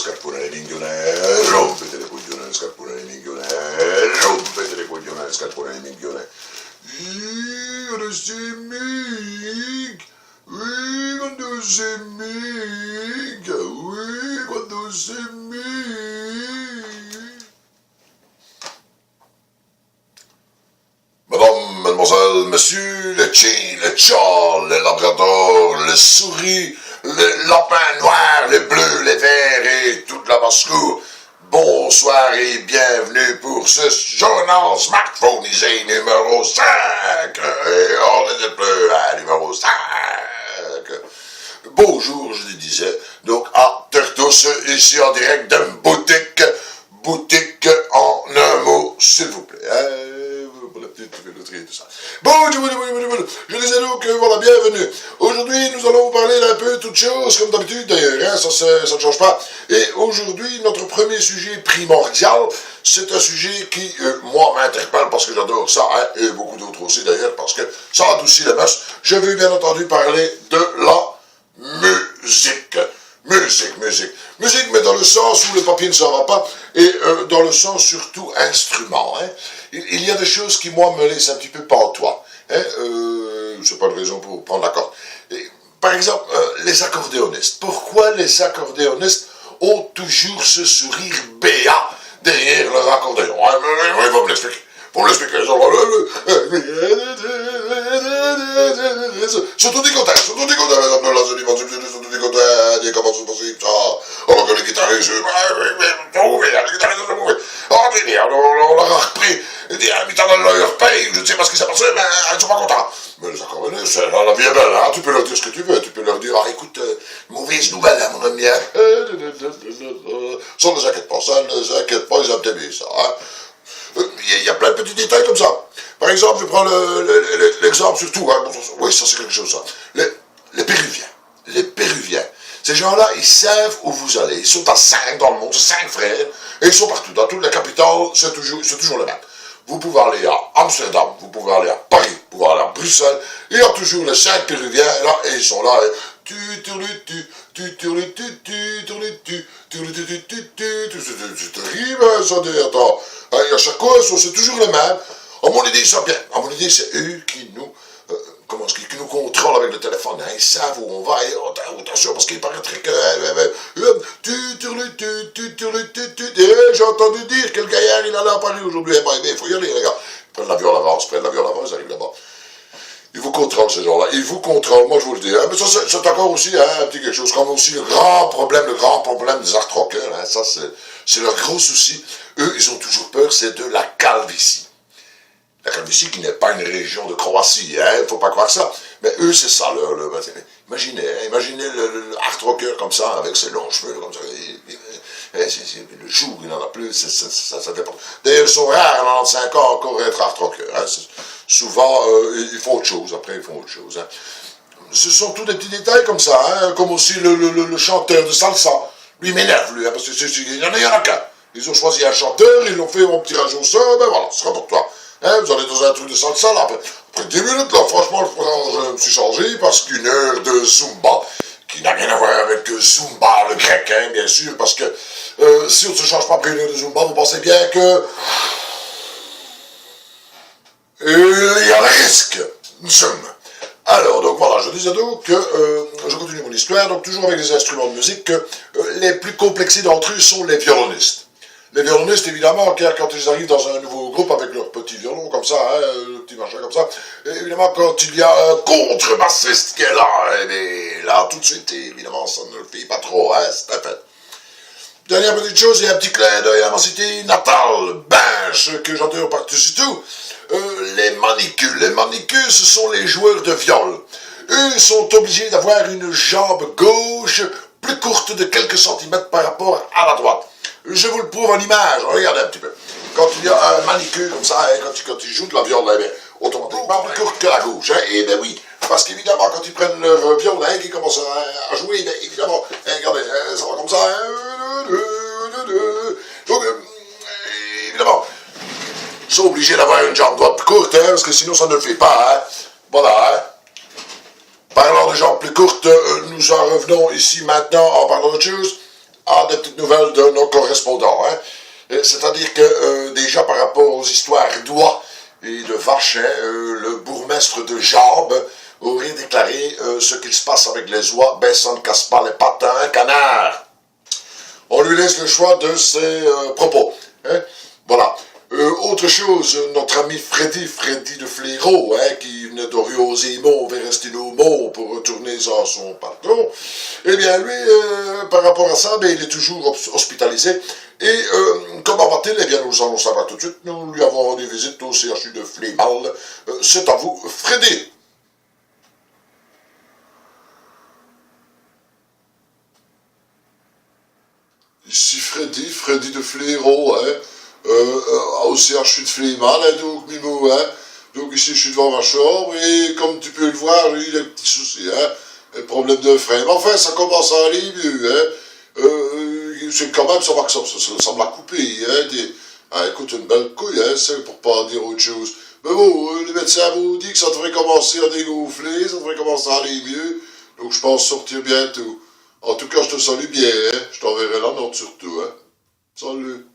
scarpone minchione, rompete le coglione, scarpone minchione, rompete le coglione, scarpone minchione. Quando sei mica, quando sei mica, quando sei mica. Madame, mademoiselle, monsieur, les chiens, les chats, les labradors, les souris, les lapins noirs, les bleus, les verts et toute la basse-cour. Bonsoir et bienvenue pour ce journal smartphoneisé numéro 5. Et on n'était plus à numéro 5. Bonjour, je le disais, donc à Tertos, ici en direct d'une boutique en un mot, s'il vous plaît. Tout ça. Bon, je disais donc, voilà, bienvenue. Aujourd'hui, nous allons vous parler d'un peu toutes choses, comme d'habitude d'ailleurs, hein, ça ne change pas. Et aujourd'hui, notre premier sujet primordial, c'est un sujet qui, moi, m'interpelle parce que j'adore ça, hein, et beaucoup d'autres aussi d'ailleurs, parce que ça adoucit les mœurs. Je veux bien entendu parler de la musique. Musique, mais dans le sens où le papier ne s'en va pas, et dans le sens surtout instrument. Hein. Il y a des choses qui, moi, me laissent un petit peu pantois. Hein. C'est pas une raison pour prendre la corde. Par exemple, les accordéonistes. Pourquoi les accordéonistes ont toujours ce sourire béat derrière leur accordéon? Il faut me l'expliquer. Surtout des côtés, comment c'est possible ça? Alors que les guitaristes, on leur a repris un mi-temps dans leur pays, je ne sais pas ce qui s'est passé, mais ils ne sont pas contents. Mais les accordéonistes, la vie est belle, hein? Tu peux leur dire ce que tu veux, tu peux leur dire, écoute, mauvaise nouvelle, hein, mon ami, ça ne les inquiète pas, ils aiment bien ça, hein? Il y a plein de petits détails comme ça. Par exemple, je prends l'exemple surtout, hein, oui, ça c'est quelque chose, ça. Les Péruviens. Ces gens-là, ils savent où vous allez. Ils sont à 5 dans le monde, 5 frères, et ils sont partout. Dans toutes les capitales, c'est toujours le même. Vous pouvez aller à Amsterdam, vous pouvez aller à Paris, vous pouvez aller à Bruxelles, il y a toujours les 5 Péruviens, là, et ils sont là, et c'est terrible, ça, attends. À chaque fois, c'est toujours le même. À mon idée, ça bien. À mon idée, c'est eux qui nous, qui nous contrôlent avec le téléphone. Hein. Ils savent où on va. Et, attention, parce qu'il paraîtrait que... j'ai entendu dire que le gaillard, il allait à Paris aujourd'hui. Il faut y aller, les gars. Prennent l'avion à l'avance, ils arrivent là-bas. Ils vous contrôlent, ces gens-là. Ils vous contrôlent, moi je vous le dis. Hein. Mais ça, c'est encore aussi un petit quelque chose. Comme aussi le grand problème des art rockers. Hein. Ça, c'est leur gros souci. Eux, ils ont toujours peur, c'est de la calvitie. La calvitie qui n'est pas une région de Croatie, hein, faut pas croire ça. Mais eux, c'est ça, imaginez le art rocker comme ça, avec ses longs cheveux, comme ça. Le jour, il n'en a plus, ça dépend. D'ailleurs, ils sont rares à 95 ans encore être art rocker. Hein. Souvent, ils font autre chose, après ils font autre chose. Hein. Ce sont tous des petits détails comme ça, hein, comme aussi le chanteur de salsa. Lui, il m'énerve, lui, hein, parce qu'il y en a qu'un. Ils ont choisi un chanteur, ils l'ont fait mon tirage au sort, ben voilà, ce sera pour toi. Hein, vous allez dans un truc de salsa, là, après 10 minutes, là, franchement, je me suis changé parce qu'une heure de Zumba, qui n'a rien à voir avec Zumba, le grec, hein, bien sûr, parce que si on ne se change pas après une heure de Zumba, vous pensez bien que il y a le risque. Alors, donc voilà, je disais donc que, je continue mon histoire, donc toujours avec les instruments de musique, que les plus complexés d'entre eux sont les violonistes. Les violonistes, évidemment, quand ils arrivent dans un nouveau groupe avec leur petit violon comme ça, hein, le petit machin comme ça, et évidemment, quand il y a un contrebassiste qui est là, et bien, là, tout de suite, évidemment, ça ne le fait pas trop, hein, c'est un fait. Dernière petite chose, il y a un petit clin d'œil à ma cité natale, Binche, que j'adore par-dessus tout. Les manicules. Les manicules, ce sont les joueurs de viol. Eux sont obligés d'avoir une jambe gauche plus courte de quelques centimètres par rapport à la droite. Je vous le prouve en image, regardez un petit peu. Quand il y a un manicure comme ça, hein, quand ils jouent de la viole, eh automatiquement plus courte que la gauche. Hein, et bien oui, parce qu'évidemment, quand ils prennent leur viole, hein, qu'ils commencent à jouer, bien évidemment, hein, regardez, hein, ça va comme ça. Hein, donc, évidemment, ils sont obligés d'avoir une jambe droite plus courte, hein, parce que sinon ça ne le fait pas. Hein. Voilà. Hein. Parlant de jambes plus courtes, nous en revenons ici maintenant en parlant d'autre chose. Ah, des petites nouvelles de nos correspondants, hein. C'est-à-dire que déjà par rapport aux histoires d'oies et de vaches, hein, le bourgmestre de Jambes aurait déclaré ce qu'il se passe avec les oies, ben ça ne casse pas les pattes à un canard. On lui laisse le choix de ses propos. Hein. Voilà. Autre chose, notre ami Freddy de Fléau, hein, qui venait d'Orios-Émont vers Estinomont pour retourner à son patron, eh bien lui, par rapport à ça, ben, il est toujours hospitalisé. Et comment va-t-il? Eh bien nous allons savoir tout de suite. Nous lui avons rendu visite au CHU de Flémal. C'est à vous, Freddy. Ici Freddy de Fléau, hein, au CHU de Flémal, hein, donc Mimo, hein, donc ici je suis devant ma chambre, et comme tu peux le voir, j'ai eu des petits soucis, hein, des problèmes de frein, mais enfin ça commence à aller mieux, hein, c'est quand même, ça me l'a coupé, hein, écoute, une belle couille, hein, c'est pour pas dire autre chose, mais bon, les médecins m'ont dit que ça devrait commencer à dégonfler, ça devrait commencer à aller mieux, donc je pense sortir bientôt. En tout cas, je te salue bien, hein. Je t'enverrai la note surtout, hein. Salut.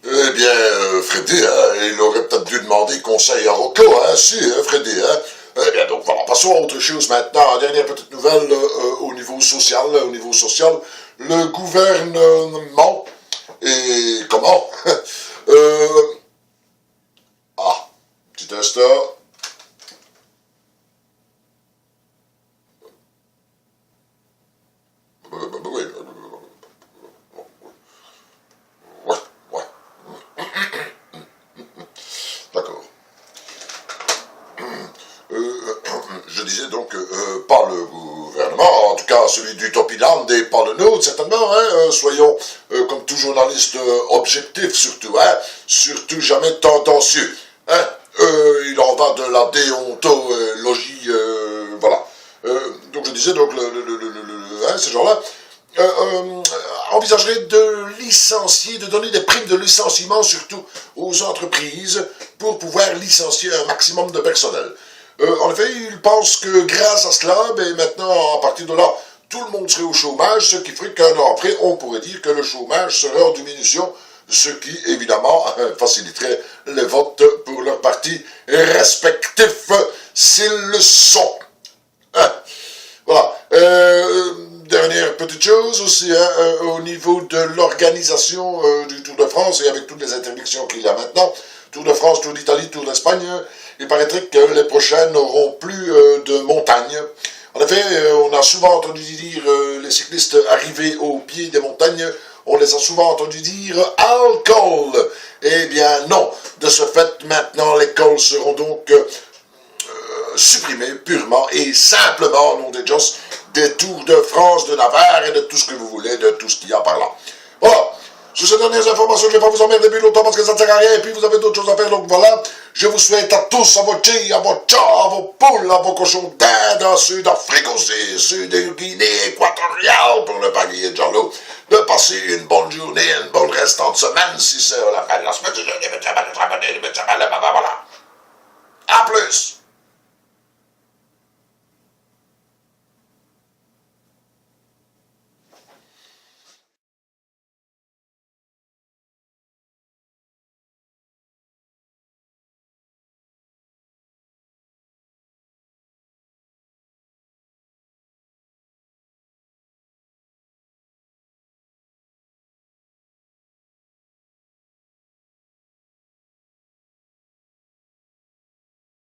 Eh bien, Freddy, hein, il aurait peut-être dû demander conseil à Rocco, hein, si, hein, Freddy, hein. Eh bien, donc voilà, passons à autre chose maintenant. Dernière petite nouvelle au niveau social, le gouvernement, et comment Ah, petit instant. Oui, ouais, ouais, d'accord. Je disais donc pas le gouvernement, en tout cas celui du Topiland et pas le nôtre, certainement, hein, soyons comme tout journaliste objectif surtout, hein, surtout jamais tendancieux. Hein, il en va de la déontologie, voilà. Donc je disais, donc hein, ces gens-là envisagerait de licencier, de donner des primes de licenciement surtout aux entreprises pour pouvoir licencier un maximum de personnel. En effet, ils pensent que grâce à cela, ben maintenant, à partir de là, tout le monde serait au chômage, ce qui ferait qu'un an après, on pourrait dire que le chômage serait en diminution, ce qui, évidemment, faciliterait les votes pour leurs partis respectifs, s'ils le sont. Hein? Voilà. Dernière petite chose aussi, hein, au niveau de l'organisation du Tour de France, et avec toutes les interdictions qu'il y a maintenant, Tour de France, Tour d'Italie, Tour d'Espagne, il paraîtrait que les prochaines n'auront plus de montagne. En effet, on a souvent entendu dire les cyclistes arrivés au pied des montagnes, on les a souvent entendus dire « alcool ». Eh bien non, de ce fait, maintenant, les cols seront donc supprimés purement et simplement, nom des Joss, des Tours de France, de Navarre et de tout ce que vous voulez, de tout ce qu'il y a par là. Voilà. Sur ces dernières informations, je ne vais pas vous emmerder plus longtemps parce que ça ne sert à rien et puis vous avez d'autres choses à faire. Donc voilà, je vous souhaite à tous, à vos chis, à vos chats, à vos poules, à vos cochons d'Inde, à ceux d'Afrique aussi, ceux de Guinée équatoriale, pour ne pas griller de jaloux, de passer une bonne journée, une bonne restante semaine, si c'est la fin de la semaine. Voilà. À plus.